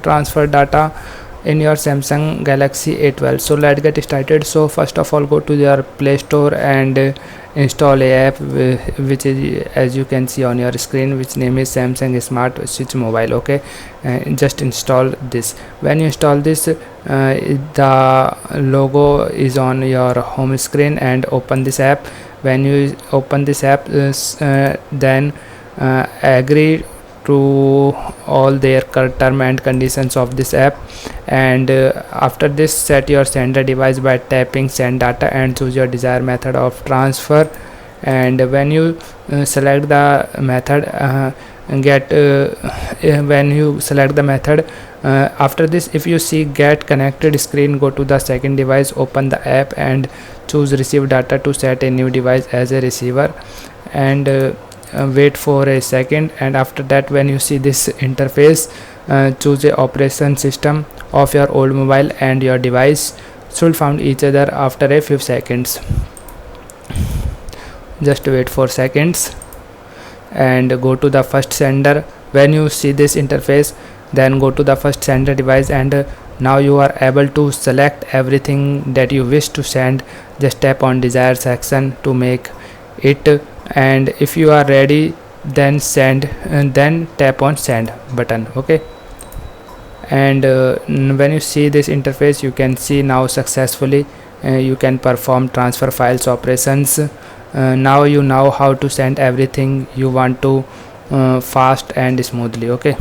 transfer data in your Samsung Galaxy A12. So let's get started. So first of all, go to your Play Store and install a app which is, as you can see on your screen, which name is Samsung Smart Switch Mobile. Okay, just install this. When you install this, the logo is on your home screen, and open this app. When you open this app, then agree to all their term and conditions of this app, and after this, set your sender device by tapping send data and choose your desired method of transfer. And when you select the method, when you select the method, after this, if you see get connected screen, go to the second device, open the app and choose receive data to set a new device as a receiver, and wait for a second. And after that, when you see this interface, choose a operation system of your old mobile, and your device should find each other after a few seconds. Just wait for seconds and go to the first sender. When you see this interface, then go to the first sender device, and now you are able to select everything that you wish to send. Just tap on desired section to make it, and if you are ready, then send, and then tap on send button. Okay, and when you see this interface, you can see now successfully you can perform transfer files operations. Now you know how to send everything you want to fast and smoothly. Okay,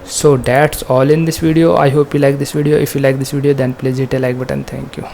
so that's all in this video. I hope you like this video. If you like this video, then please hit a like button. Thank you.